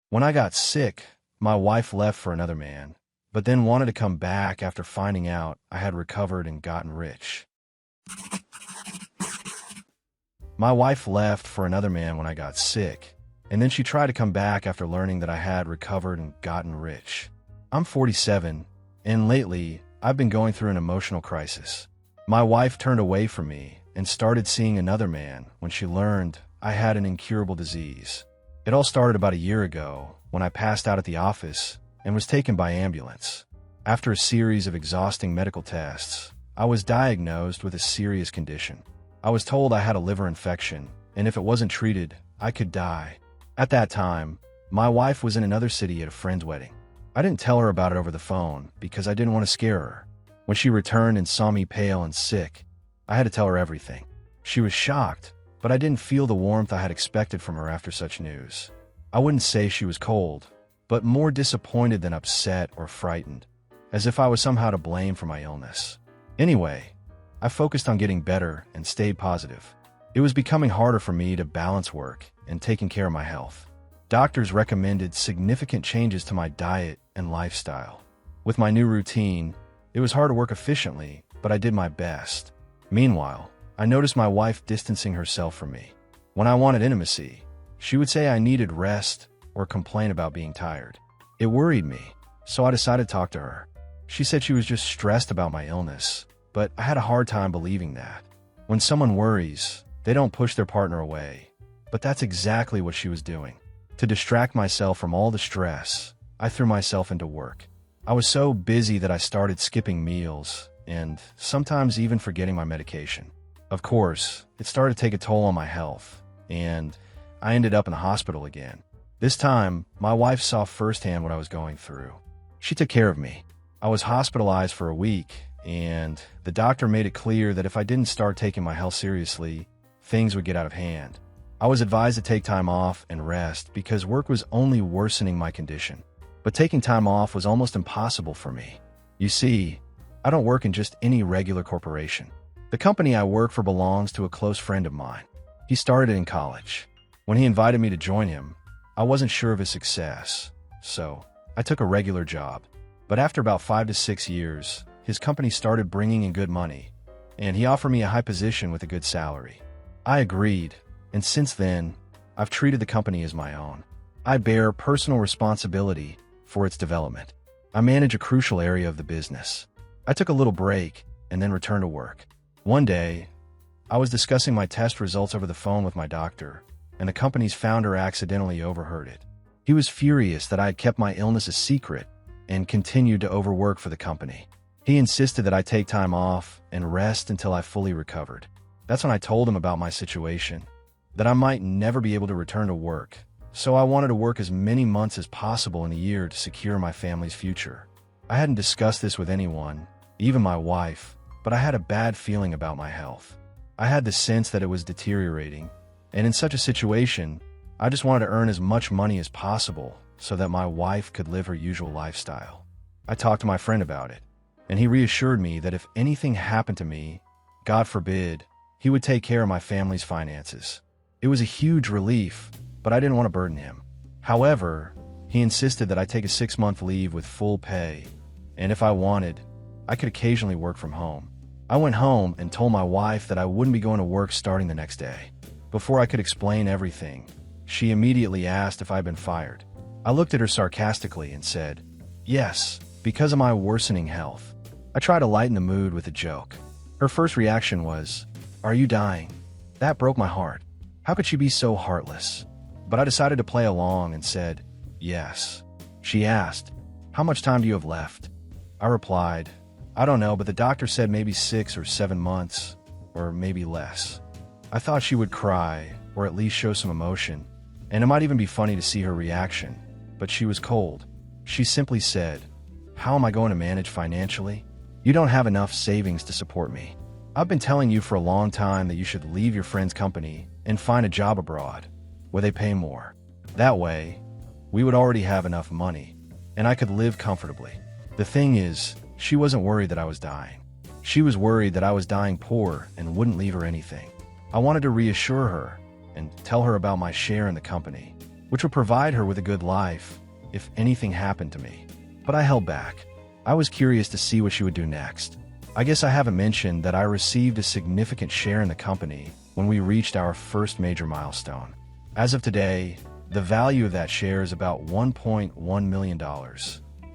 When I got sick, my wife left for another man, but then wanted to come back after finding out I had recovered and gotten rich. My wife left for another man when I got sick, and then she tried to come back after learning that I had recovered and gotten rich. I'm 47, and lately, I've been going through an emotional crisis. My wife turned away from me and started seeing another man when she learned I had an incurable disease. It all started about a year ago when I passed out at the office and was taken by ambulance. After a series of exhausting medical tests, I was diagnosed with a serious condition. I was told I had a liver infection, and if it wasn't treated, I could die. At that time, my wife was in another city at a friend's wedding. I didn't tell her about it over the phone because I didn't want to scare her. When she returned and saw me pale and sick, I had to tell her everything. She was shocked, but I didn't feel the warmth I had expected from her after such news. I wouldn't say she was cold, but more disappointed than upset or frightened, as if I was somehow to blame for my illness. Anyway, I focused on getting better and stayed positive. It was becoming harder for me to balance work and taking care of my health. Doctors recommended significant changes to my diet and lifestyle. With my new routine, it was hard to work efficiently, but I did my best. Meanwhile, I noticed my wife distancing herself from me. When I wanted intimacy, she would say I needed rest or complain about being tired. It worried me, so I decided to talk to her. She said she was just stressed about my illness, but I had a hard time believing that. When someone worries, they don't push their partner away. But that's exactly what she was doing. To distract myself from all the stress, I threw myself into work. I was so busy that I started skipping meals and sometimes even forgetting my medication. Of course, it started to take a toll on my health, and I ended up in the hospital again. This time, my wife saw firsthand what I was going through. She took care of me. I was hospitalized for a week, and the doctor made it clear that if I didn't start taking my health seriously, things would get out of hand. I was advised to take time off and rest because work was only worsening my condition. But taking time off was almost impossible for me. You see, I don't work in just any regular corporation. The company I work for belongs to a close friend of mine. He started it in college. When he invited me to join him, I wasn't sure of his success, so I took a regular job. But after about 5 to 6 years, his company started bringing in good money, and he offered me a high position with a good salary. I agreed, and since then, I've treated the company as my own. I bear personal responsibility for its development. I manage a crucial area of the business. I took a little break and then returned to work. One day, I was discussing my test results over the phone with my doctor, and the company's founder accidentally overheard it. He was furious that I had kept my illness a secret and continued to overwork for the company. He insisted that I take time off and rest until I fully recovered. That's when I told him about my situation, that I might never be able to return to work, so I wanted to work as many months as possible in a year to secure my family's future. I hadn't discussed this with anyone, even my wife, but I had a bad feeling about my health. I had the sense that it was deteriorating, and in such a situation, I just wanted to earn as much money as possible so that my wife could live her usual lifestyle. I talked to my friend about it, and he reassured me that if anything happened to me, God forbid, he would take care of my family's finances. It was a huge relief, but I didn't want to burden him. However, he insisted that I take a 6-month leave with full pay, and if I wanted, I could occasionally work from home. I went home and told my wife that I wouldn't be going to work starting the next day. Before I could explain everything, she immediately asked if I'd been fired. I looked at her sarcastically and said, "Yes, because of my worsening health." I tried to lighten the mood with a joke. Her first reaction was, "Are you dying?" That broke my heart. How could she be so heartless? But I decided to play along and said, "Yes." She asked, "How much time do you have left?" I replied, "I don't know, but the doctor said maybe 6 or 7 months, or maybe less." I thought she would cry, or at least show some emotion, and it might even be funny to see her reaction, but she was cold. She simply said, "How am I going to manage financially? You don't have enough savings to support me. I've been telling you for a long time that you should leave your friend's company and find a job abroad, where they pay more. That way, we would already have enough money, and I could live comfortably." The thing is, she wasn't worried that I was dying. She was worried that I was dying poor and wouldn't leave her anything. I wanted to reassure her and tell her about my share in the company, which would provide her with a good life if anything happened to me. But I held back. I was curious to see what she would do next. I guess I haven't mentioned that I received a significant share in the company when we reached our first major milestone. As of today, the value of that share is about $1.1 million.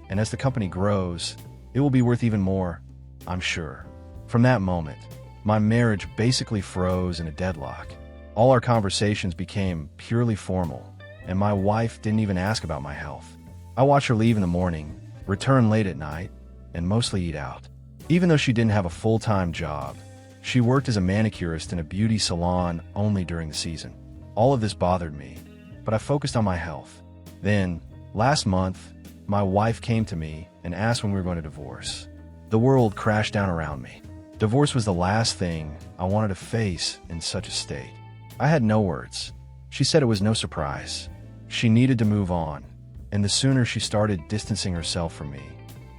And as the company grows, it will be worth even more, I'm sure. From that moment, my marriage basically froze in a deadlock. All our conversations became purely formal, and my wife didn't even ask about my health. I watch her leave in the morning, return late at night, and mostly eat out. Even though she didn't have a full-time job, she worked as a manicurist in a beauty salon only during the season. All of this bothered me, but I focused on my health. Then, last month, my wife came to me and asked when we were going to divorce. The world crashed down around me. Divorce was the last thing I wanted to face in such a state. I had no words. She said it was no surprise. She needed to move on, and the sooner she started distancing herself from me,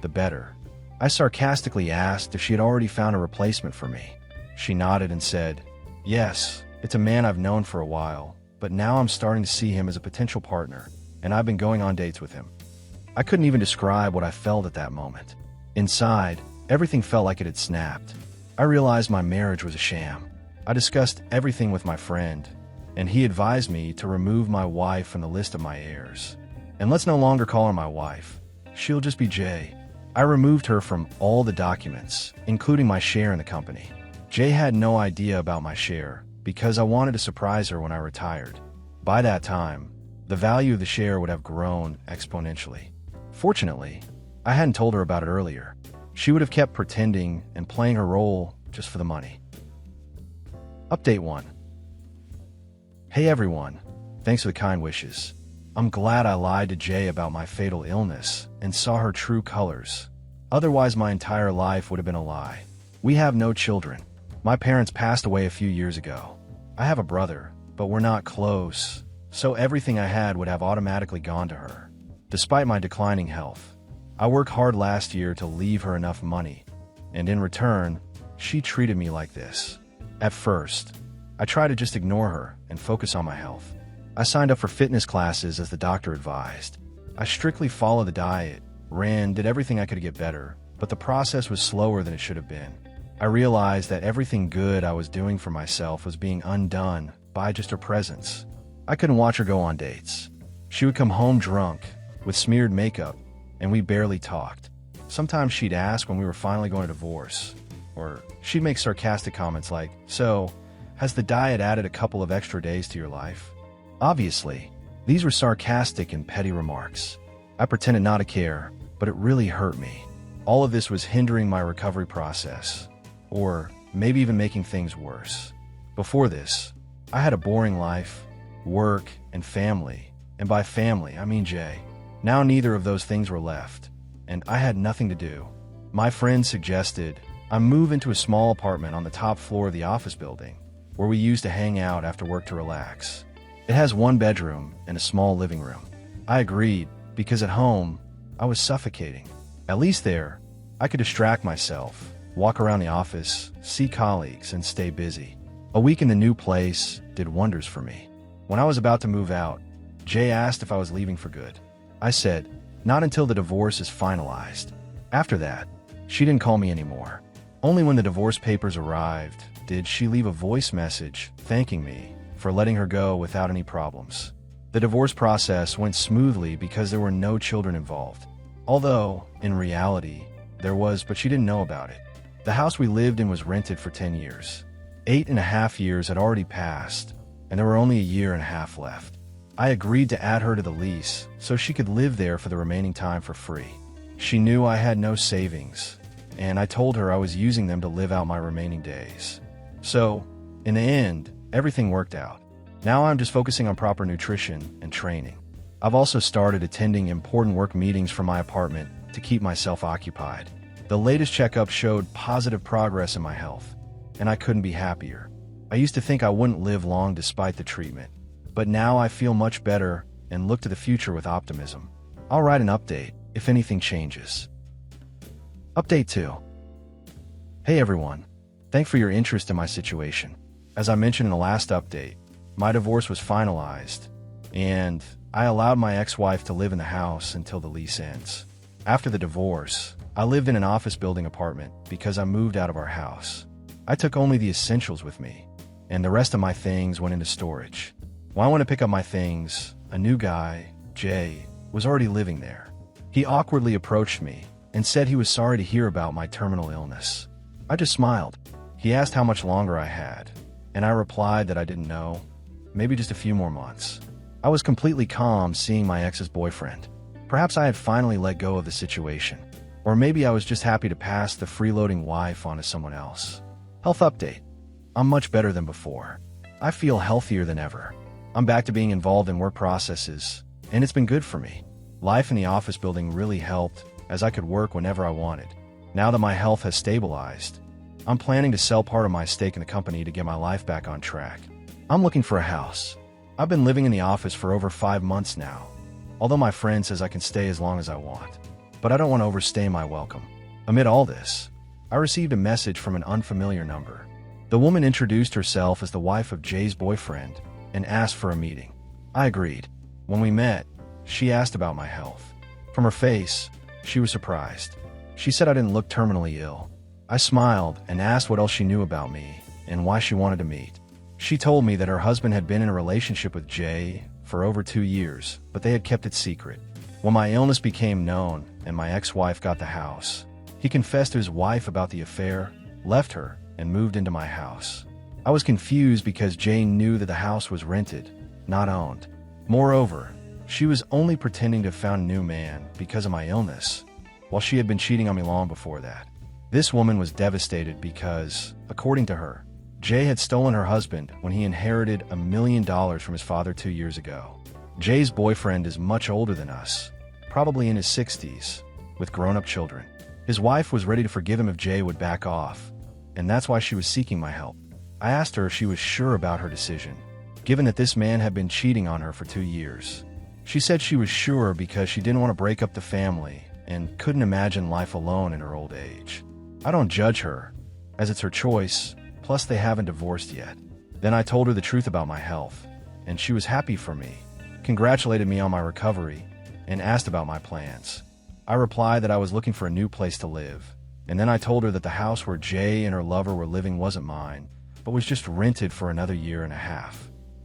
the better. I sarcastically asked if she had already found a replacement for me. She nodded and said, "Yes, it's a man I've known for a while, but now I'm starting to see him as a potential partner, and I've been going on dates with him." I couldn't even describe what I felt at that moment. Inside, everything felt like it had snapped. I realized my marriage was a sham. I discussed everything with my friend, and he advised me to remove my wife from the list of my heirs. And let's no longer call her my wife. She'll just be Jay. I removed her from all the documents, including my share in the company. Jay had no idea about my share because I wanted to surprise her when I retired. By that time, the value of the share would have grown exponentially. Fortunately, I hadn't told her about it earlier. She would have kept pretending and playing her role just for the money. Update 1. Hey everyone, thanks for the kind wishes. I'm glad I lied to Jay about my fatal illness and saw her true colors. Otherwise, my entire life would have been a lie. We have no children. My parents passed away a few years ago. I have a brother, but we're not close, so everything I had would have automatically gone to her. Despite my declining health, I worked hard last year to leave her enough money, and in return, she treated me like this. At first, I tried to just ignore her and focus on my health. I signed up for fitness classes as the doctor advised. I strictly followed the diet, did everything I could to get better, but the process was slower than it should have been. I realized that everything good I was doing for myself was being undone by just her presence. I couldn't watch her go on dates. She would come home drunk, with smeared makeup, and we barely talked. Sometimes she'd ask when we were finally going to divorce, or she'd make sarcastic comments like, "So, has the diet added a couple of extra days to your life?" Obviously, these were sarcastic and petty remarks. I pretended not to care, but it really hurt me. All of this was hindering my recovery process, or maybe even making things worse. Before this, I had a boring life, work, and family, and by family, I mean Jay. Now neither of those things were left, and I had nothing to do. My friend suggested I move into a small apartment on the top floor of the office building, where we used to hang out after work to relax. It has one bedroom and a small living room. I agreed because at home, I was suffocating. At least there, I could distract myself, walk around the office, see colleagues, and stay busy. A week in the new place did wonders for me. When I was about to move out, Jay asked if I was leaving for good. I said, not until the divorce is finalized. After that, she didn't call me anymore. Only when the divorce papers arrived did she leave a voice message thanking me for letting her go without any problems. The divorce process went smoothly because there were no children involved. Although, in reality, there was, but she didn't know about it. The house we lived in was rented for 10 years. 8.5 years had already passed, and there were only a year and a half left. I agreed to add her to the lease so she could live there for the remaining time for free. She knew I had no savings, and I told her I was using them to live out my remaining days. So, in the end, everything worked out. Now I'm just focusing on proper nutrition and training. I've also started attending important work meetings from my apartment to keep myself occupied. The latest checkup showed positive progress in my health, and I couldn't be happier. I used to think I wouldn't live long despite the treatment, but now I feel much better and look to the future with optimism. I'll write an update if anything changes. Update 2. Hey everyone, thanks for your interest in my situation. As I mentioned in the last update, my divorce was finalized, and I allowed my ex-wife to live in the house until the lease ends. After the divorce, I lived in an office building apartment because I moved out of our house. I took only the essentials with me, and the rest of my things went into storage. When I went to pick up my things, a new guy, Jay, was already living there. He awkwardly approached me and said he was sorry to hear about my terminal illness. I just smiled. He asked how much longer I had, and I replied that I didn't know, maybe just a few more months. I was completely calm seeing my ex's boyfriend. Perhaps I had finally let go of the situation, or maybe I was just happy to pass the freeloading wife on to someone else. Health update. I'm much better than before. I feel healthier than ever. I'm back to being involved in work processes, and it's been good for me. Life in the office building really helped, as I could work whenever I wanted. Now that my health has stabilized, I'm planning to sell part of my stake in the company to get my life back on track. I'm looking for a house. I've been living in the office for over 5 months now, although my friend says I can stay as long as I want. But I don't want to overstay my welcome. Amid all this, I received a message from an unfamiliar number. The woman introduced herself as the wife of Jay's boyfriend and asked for a meeting. I agreed. When we met, she asked about my health. From her face, she was surprised. She said I didn't look terminally ill. I smiled and asked what else she knew about me and why she wanted to meet. She told me that her husband had been in a relationship with Jay for over 2 years, but they had kept it secret. When my illness became known and my ex-wife got the house, he confessed to his wife about the affair, left her, and moved into my house. I was confused because Jay knew that the house was rented, not owned. Moreover, she was only pretending to have found a new man because of my illness, while she had been cheating on me long before that. This woman was devastated because, according to her, Jay had stolen her husband when he inherited $1 million from his father 2 years ago. Jay's boyfriend is much older than us, probably in his 60s, with grown-up children. His wife was ready to forgive him if Jay would back off, and that's why she was seeking my help. I asked her if she was sure about her decision, given that this man had been cheating on her for 2 years. She said she was sure because she didn't want to break up the family and couldn't imagine life alone in her old age. I don't judge her, as it's her choice, plus they haven't divorced yet. Then I told her the truth about my health, and she was happy for me, congratulated me on my recovery, and asked about my plans. I replied that I was looking for a new place to live, and then I told her that the house where Jay and her lover were living wasn't mine, but was just rented for another 1.5 years.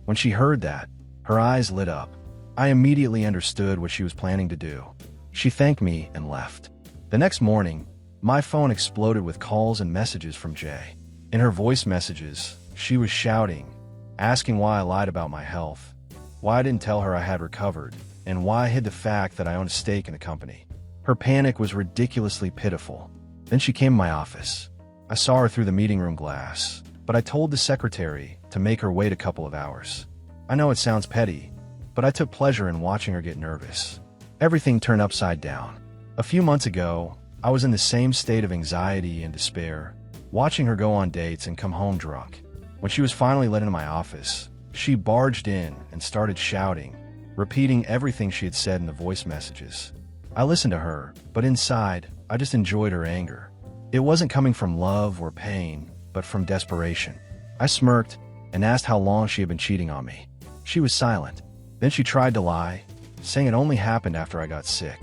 When she heard that, her eyes lit up. I immediately understood what she was planning to do. She thanked me and left. The next morning, my phone exploded with calls and messages from Jay. In her voice messages, she was shouting, asking why I lied about my health, why I didn't tell her I had recovered, and why I hid the fact that I owned a stake in the company. Her panic was ridiculously pitiful. Then she came to my office. I saw her through the meeting room glass, but I told the secretary to make her wait a couple of hours. I know it sounds petty, but I took pleasure in watching her get nervous. Everything turned upside down. A few months ago, I was in the same state of anxiety and despair, watching her go on dates and come home drunk. When she was finally let into my office, she barged in and started shouting, repeating everything she had said in the voice messages. I listened to her, but inside, I just enjoyed her anger. It wasn't coming from love or pain, but from desperation. I smirked and asked how long she had been cheating on me. She was silent. Then she tried to lie, saying it only happened after I got sick.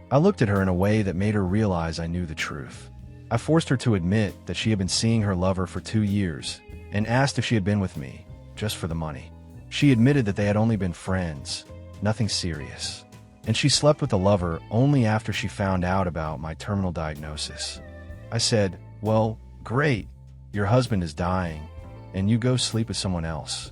I looked at her in a way that made her realize I knew the truth. I forced her to admit that she had been seeing her lover for 2 years and asked if she had been with me, just for the money. She admitted that they had only been friends, nothing serious. And she slept with the lover only after she found out about my terminal diagnosis. I said, "Well, great, your husband is dying, and you go sleep with someone else."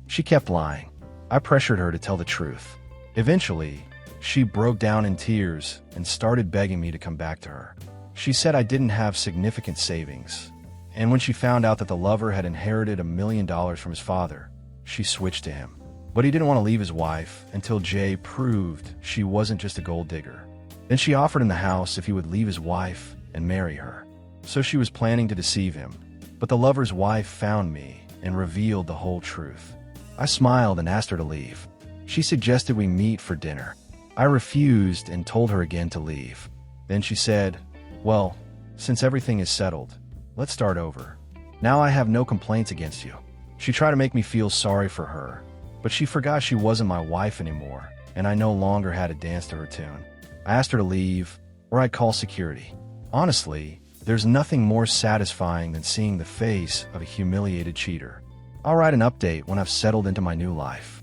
She kept lying. I pressured her to tell the truth. Eventually, she broke down in tears and started begging me to come back to her. She said I didn't have significant savings, and when she found out that the lover had inherited $1 million from his father, she switched to him. But he didn't want to leave his wife until Jay proved she wasn't just a gold digger. Then she offered him the house if he would leave his wife and marry her. So she was planning to deceive him, but the lover's wife found me and revealed the whole truth. I smiled and asked her to leave. She suggested we meet for dinner. I refused and told her again to leave. Then she said, "Well, since everything is settled, let's start over. Now I have no complaints against you." She tried to make me feel sorry for her, but she forgot she wasn't my wife anymore, and I no longer had to dance to her tune. I asked her to leave, or I'd call security. Honestly, there's nothing more satisfying than seeing the face of a humiliated cheater. I'll write an update when I've settled into my new life.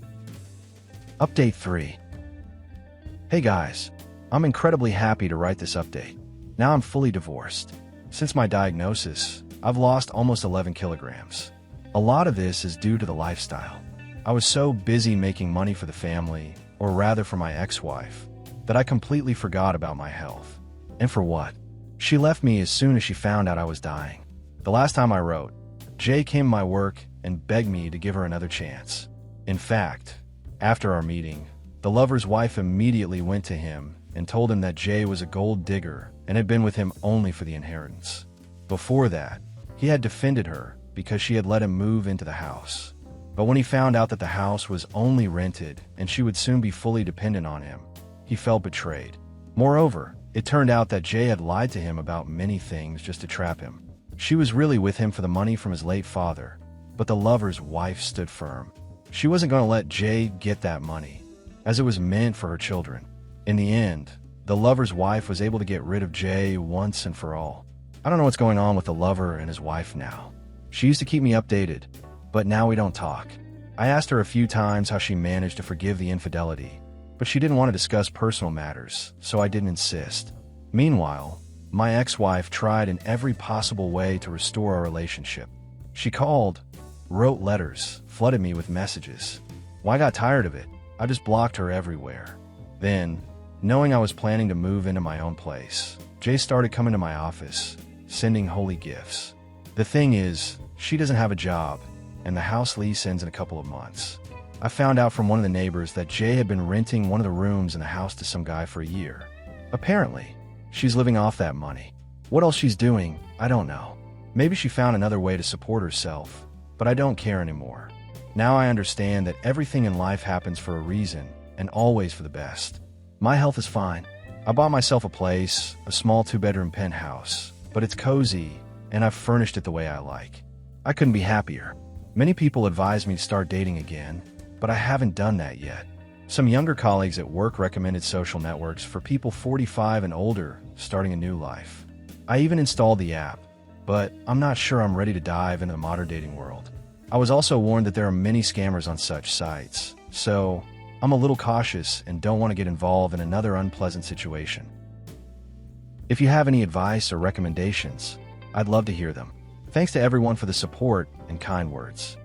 Update 3. Hey guys, I'm incredibly happy to write this update. Now I'm fully divorced. Since my diagnosis, I've lost almost 11 kilograms. A lot of this is due to the lifestyle. I was so busy making money for the family, or rather for my ex-wife, that I completely forgot about my health. And for what? She left me as soon as she found out I was dying. The last time I wrote, Jay came to my work and begged me to give her another chance. In fact, after our meeting, the lover's wife immediately went to him and told him that Jay was a gold digger and had been with him only for the inheritance. Before that, he had defended her because she had let him move into the house. But when he found out that the house was only rented and she would soon be fully dependent on him, he felt betrayed. Moreover, it turned out that Jay had lied to him about many things just to trap him. She was really with him for the money from his late father, but the lover's wife stood firm. She wasn't going to let Jay get that money, as it was meant for her children. In the end, the lover's wife was able to get rid of Jay once and for all. I don't know what's going on with the lover and his wife now. She used to keep me updated, but now we don't talk. I asked her a few times how she managed to forgive the infidelity, but she didn't want to discuss personal matters, so I didn't insist. Meanwhile, my ex-wife tried in every possible way to restore our relationship. She called, wrote letters, flooded me with messages. When I got tired of it, I just blocked her everywhere. Then, knowing I was planning to move into my own place, Jay started coming to my office, sending holy gifts. The thing is, she doesn't have a job, and the house lease ends in a couple of months. I found out from one of the neighbors that Jay had been renting one of the rooms in the house to some guy for a year. Apparently, she's living off that money. What else she's doing, I don't know. Maybe she found another way to support herself, but I don't care anymore. Now I understand that everything in life happens for a reason, and always for the best. My health is fine. I bought myself a place, a small 2-bedroom penthouse, but it's cozy, and I've furnished it the way I like. I couldn't be happier. Many people advise me to start dating again, but I haven't done that yet. Some younger colleagues at work recommended social networks for people 45 and older starting a new life. I even installed the app, but I'm not sure I'm ready to dive into the modern dating world. I was also warned that there are many scammers on such sites, so I'm a little cautious and don't want to get involved in another unpleasant situation. If you have any advice or recommendations, I'd love to hear them. Thanks to everyone for the support and kind words.